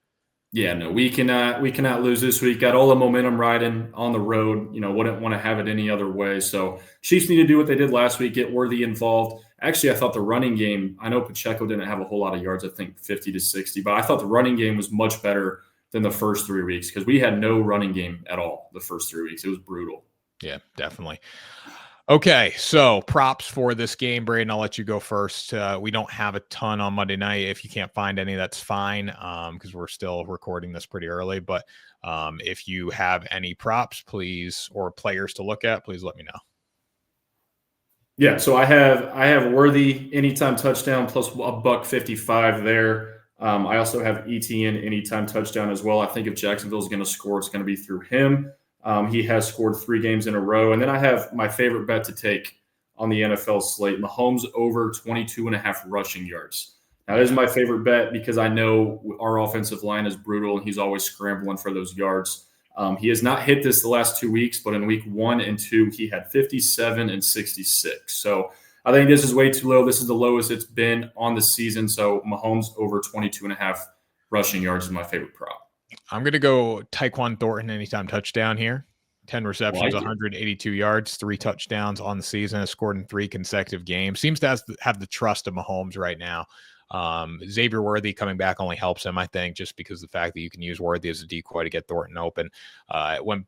Yeah, no, we cannot lose this week. Got all the momentum riding on the road. Wouldn't want to have it any other way. So Chiefs need to do what they did last week, get Worthy involved. Actually, I thought the running game, I know Pacheco didn't have a whole lot of yards, I think 50 to 60, but I thought the running game was much better than the first 3 weeks because we had no running game at all the first 3 weeks. It was brutal. Yeah, definitely. Okay, so props for this game, Braden. I'll let you go first. We don't have a ton on Monday night. If you can't find any, that's fine because we're still recording this pretty early. But if you have any props, please, or players to look at, please let me know. Yeah, so I have Worthy anytime touchdown plus $1.55 there. I also have ETN anytime touchdown as well. I think if Jacksonville's going to score, it's going to be through him. He has scored 3 games in a row. And then I have my favorite bet to take on the NFL slate, Mahomes over 22.5 rushing yards. Now, this is my favorite bet because I know our offensive line is brutal and he's always scrambling for those yards. He has not hit this the last 2 weeks, but in week 1 and 2, he had 57 and 66. So I think this is way too low. This is the lowest it's been on the season. So Mahomes over 22.5 rushing yards is my favorite prop. I'm going to go Tyquan Thornton anytime touchdown here. 10 receptions, 182 yards, 3 touchdowns on the season, has scored in 3 consecutive games. Seems to have the trust of Mahomes right now. Xavier Worthy coming back only helps him, I think, just because the fact that you can use Worthy as a decoy to get Thornton open. When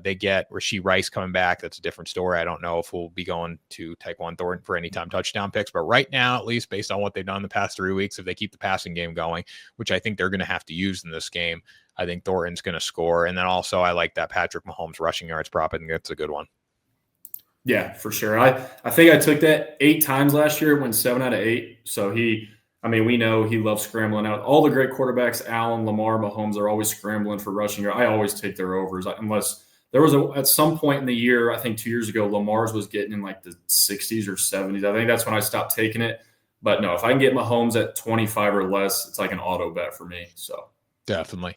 they get Rashee Rice coming back, that's a different story. I don't know if we'll be going to Tyquan Thornton for anytime touchdown picks, but right now, at least based on what they've done the past 3 weeks, if they keep the passing game going, which I think they're going to have to use in this game, I think Thornton's going to score. And then also I like that Patrick Mahomes rushing yards prop. I think that's a good one. Yeah, for sure. I think I took that 8 times last year. It went 7 out of 8. So we know he loves scrambling out. All the great quarterbacks, Allen, Lamar, Mahomes, are always scrambling for rushing yards. I always take their overs unless there was at some point in the year, I think 2 years ago, Lamar's was getting in like the 60s or 70s. I think that's when I stopped taking it. But no, if I can get Mahomes at 25 or less, it's like an auto bet for me. So definitely.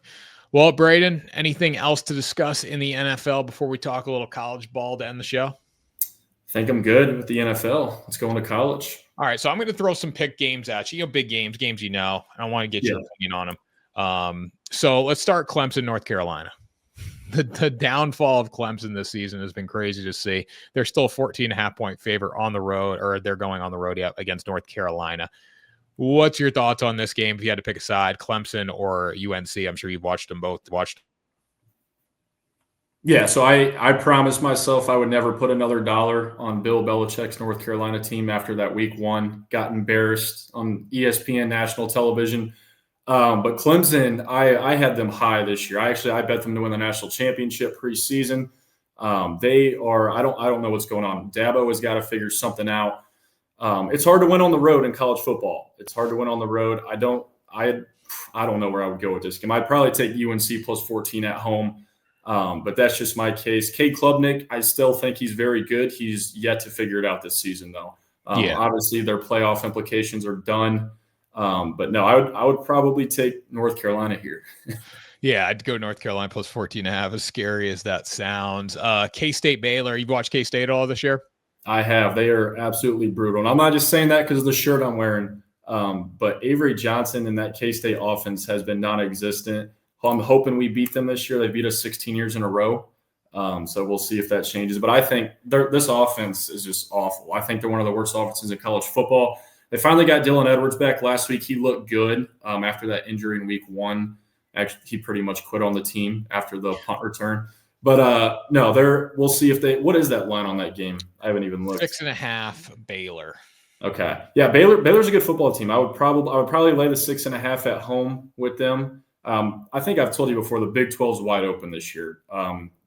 Well, Braden, anything else to discuss in the NFL before we talk a little college ball to end the show? I think I'm good with the NFL. Let's go into college. All right, so I'm going to throw some pick games at you. Big games you know. I want to get your opinion on them. So let's start Clemson, North Carolina. The downfall of Clemson this season has been crazy to see. They're still 14.5-point favorite on the road, or they're going on the road against North Carolina. What's your thoughts on this game if you had to pick a side, Clemson or UNC? I'm sure you've watched them both. Yeah, so I promised myself I would never put another dollar on Bill Belichick's North Carolina team after that week 1. Got embarrassed on ESPN national television. But Clemson, I had them high this year. I bet them to win the national championship preseason. They are I don't know what's going on. Dabo has got to figure something out. It's hard to win on the road in college football. It's hard to win on the road. I don't know where I would go with this game. I'd probably take UNC plus 14 at home. But that's just my case. Cade Klubnik, I still think he's very good. He's yet to figure it out this season, though. Obviously, their playoff implications are done. But no, I would probably take North Carolina here. Yeah, I'd go North Carolina plus 14.5, as scary as that sounds. K-State Baylor, you've watched K-State at all this year? I have. They are absolutely brutal. And I'm not just saying that because of the shirt I'm wearing. But Avery Johnson and that K-State offense has been non-existent. I'm hoping we beat them this year. They beat us 16 years in a row. So we'll see if that changes. But I think this offense is just awful. I think they're one of the worst offenses in college football. They finally got Dylan Edwards back last week. He looked good after that injury in week 1. Actually, he pretty much quit on the team after the punt return. But no, we'll see if what is that line on that game? I haven't even looked. 6.5 Baylor. Okay. Yeah, Baylor's a good football team. I would probably lay the 6.5 at home with them. I think I've told you before, the Big 12 is wide open this year.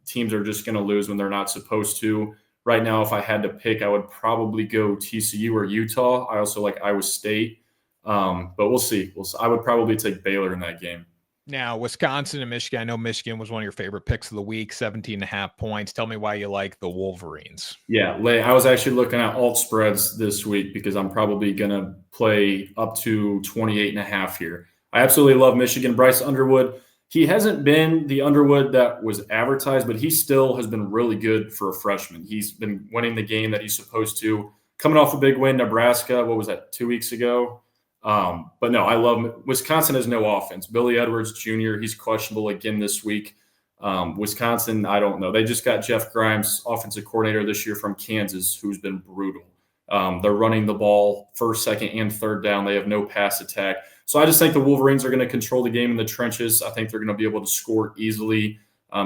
Teams are just going to lose when they're not supposed to. Right now, if I had to pick, I would probably go TCU or Utah. I also like Iowa State. But we'll see. I would probably take Baylor in that game. Now, Wisconsin and Michigan. I know Michigan was one of your favorite picks of the week, 17.5 points. Tell me why you like the Wolverines. Yeah, I was actually looking at alt spreads this week because I'm probably going to play up to 28.5 here. I absolutely love Michigan. Bryce Underwood, he hasn't been the Underwood that was advertised, but he still has been really good for a freshman. He's been winning the game that he's supposed to. Coming off a big win, Nebraska, what was that, 2 weeks ago? But no, I love Wisconsin has no offense. Billy Edwards Jr., he's questionable again this week. Wisconsin, I don't know. They just got Jeff Grimes, offensive coordinator this year from Kansas, who's been brutal. They're running the ball first, second, and third down. They have no pass attack. So I just think the Wolverines are going to control the game in the trenches. I think they're going to be able to score easily.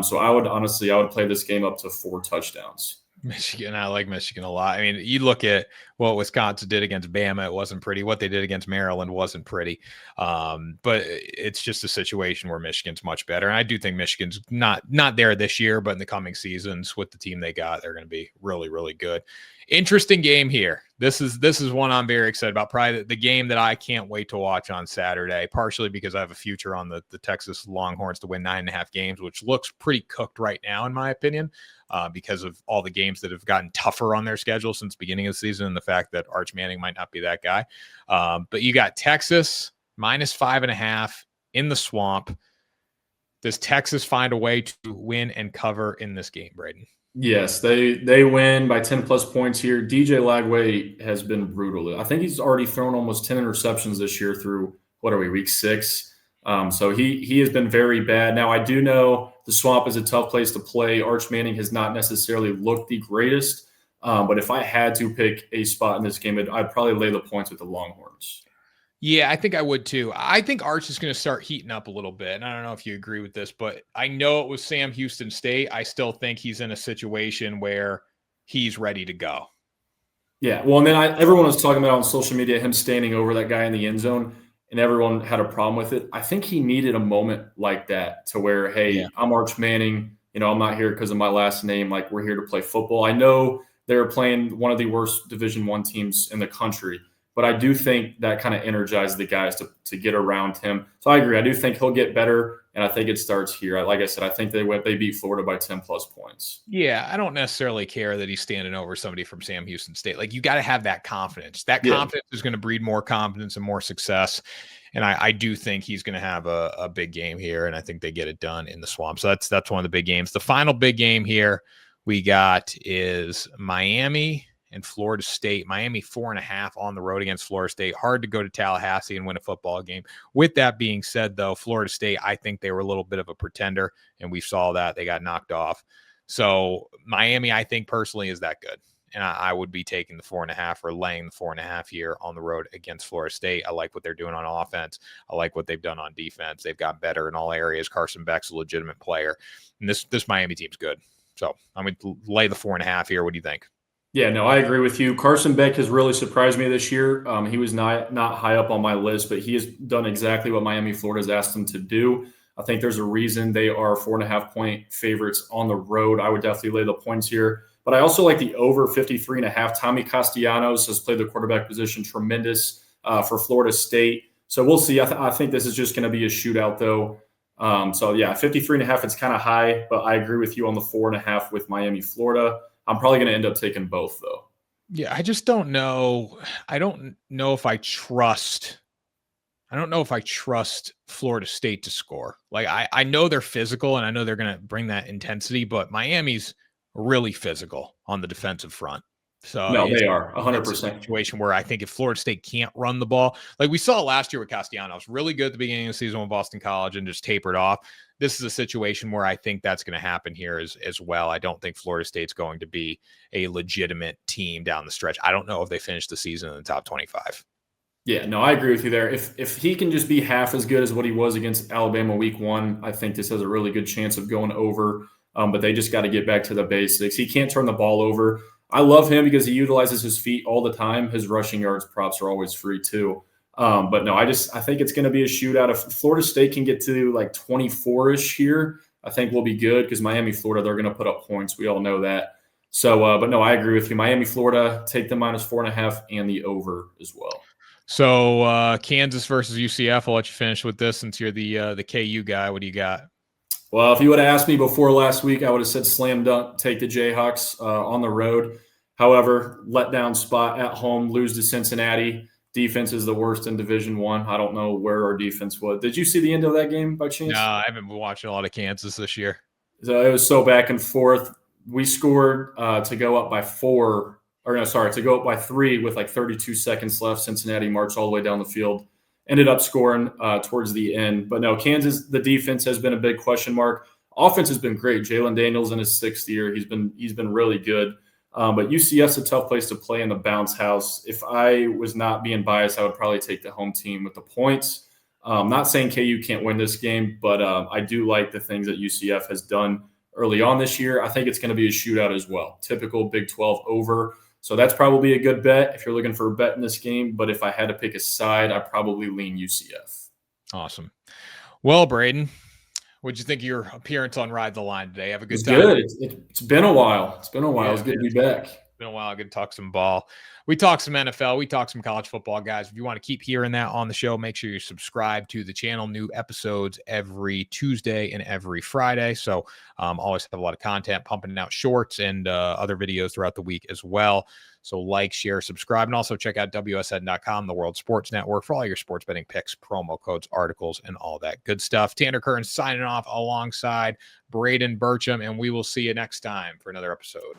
So I would play this game up to 4 touchdowns. Michigan, I like Michigan a lot. I mean, you look at what Wisconsin did against Bama, it wasn't pretty. What they did against Maryland wasn't pretty. But it's just a situation where Michigan's much better. And I do think Michigan's not there this year, but in the coming seasons with the team they got, they're going to be really, really good. Interesting game here. This is one I'm very excited about. Probably the game that I can't wait to watch on Saturday, partially because I have a future on the Texas Longhorns to win 9.5 games, which looks pretty cooked right now, in my opinion, because of all the games that have gotten tougher on their schedule since the beginning of the season and the fact that Arch Manning might not be that guy. But you got Texas minus 5.5 in the swamp. Does Texas find a way to win and cover in this game, Braden? Yes, they win by 10+ points here. DJ Lagway has been brutal. I think he's already thrown almost 10 interceptions this year through, week 6? So he has been very bad. Now, I do know the swamp is a tough place to play. Arch Manning has not necessarily looked the greatest. But if I had to pick a spot in this game, I'd probably lay the points with the Longhorns. Yeah, I think I would too. I think Arch is going to start heating up a little bit. And I don't know if you agree with this, but I know it was Sam Houston State. I still think he's in a situation where he's ready to go. Yeah, well, and then everyone was talking about on social media him standing over that guy in the end zone, and everyone had a problem with it. I think he needed a moment like that to where, hey, Yeah. I'm Arch Manning. I'm not here because of my last name. Like, we're here to play football. I know they're playing one of the worst Division I teams in the country, but I do think that kind of energized the guys to get around him. So I agree. I do think he'll get better, and I think it starts here. Like I said, I think they beat Florida by 10+ points. Yeah, I don't necessarily care that he's standing over somebody from Sam Houston State. Like, you got to have that confidence. That confidence is going to breed more confidence and more success. And I do think he's going to have a big game here, and I think they get it done in the Swamp. So that's one of the big games. The final big game here we got is Miami and Florida State. Miami 4.5 on the road against Florida State. Hard to go to Tallahassee and win a football game. With that being said, though, Florida State, I think they were a little bit of a pretender, and we saw that. They got knocked off. So Miami, I think personally, is that good. And I would be taking the 4.5 or laying the 4.5 here on the road against Florida State. I like what they're doing on offense. I like what they've done on defense. They've got better in all areas. Carson Beck's a legitimate player. And this Miami team's good. So I'm going to lay the 4.5 here. What do you think? Yeah, no, I agree with you. Carson Beck has really surprised me this year. He was not high up on my list, but he has done exactly what Miami, Florida has asked him to do. I think there's a reason they are 4.5-point favorites on the road. I would definitely lay the points here. But I also like the over 53.5. Tommy Castellanos has played the quarterback position tremendous for Florida State. So we'll see. I think this is just going to be a shootout, though. So, yeah, 53.5, it's kind of high, but I agree with you on the 4.5 with Miami, Florida. I'm probably going to end up taking both, though. Yeah, I just don't know. I don't know if I trust Florida State to score. Like, I know they're physical and I know they're going to bring that intensity, but Miami's really physical on the defensive front. So no, they are 100%. It's a situation where I think if Florida State can't run the ball, like we saw last year with Castellanos, really good at the beginning of the season with Boston College and just tapered off. This is a situation where I think that's going to happen here as well. I don't think Florida State's going to be a legitimate team down the stretch. I don't know if they finish the season in the top 25. Yeah, no, I agree with you there. If he can just be half as good as what he was against Alabama week 1, I think this has a really good chance of going over. But they just got to get back to the basics. He can't turn the ball over. I love him because he utilizes his feet all the time. His rushing yards props are always free too. But no, I think it's going to be a shootout. If Florida State can get to like 24-ish here, I think we'll be good because Miami, Florida, they're going to put up points. We all know that. So, but no, I agree with you. Miami, Florida, take the -4.5 and the over as well. So Kansas versus UCF. I'll let you finish with this since you're the KU guy. What do you got? Well, if you would have asked me before last week, I would have said slam dunk, take the Jayhawks on the road. However, letdown spot at home, lose to Cincinnati. Defense is the worst in Division I. I don't know where our defense was. Did you see the end of that game by chance? No, I haven't been watching a lot of Kansas this year. So it was so back and forth. We scored to go up by 3 with like 32 seconds left. Cincinnati marched all the way down the field. Ended up scoring towards the end. But no, Kansas, the defense has been a big question mark. Offense has been great. Jalen Daniels in his 6th year. He's been really good. But UCF's a tough place to play in the bounce house. If I was not being biased, I would probably take the home team with the points. Not saying KU can't win this game, but I do like the things that UCF has done early on this year. I think it's going to be a shootout as well. Typical Big 12 over. So that's probably a good bet if you're looking for a bet in this game. But if I had to pick a side, I'd probably lean UCF. Awesome. Well, Braden, what'd you think of your appearance on Ride the Line today? Have a good time. Good. It's been a while. It's been a while. Yeah, it's good to be back. Been a while. Good to talk some ball. We talk some NFL. We talk some college football, guys. If you want to keep hearing that on the show, make sure you subscribe to the channel. New episodes every Tuesday and every Friday. So always have a lot of content, pumping out shorts and other videos throughout the week as well. So like, share, subscribe, and also check out WSN.com, the World Sports Network, for all your sports betting picks, promo codes, articles, and all that good stuff. Tanner Curran signing off alongside Braden Burcham, and we will see you next time for another episode.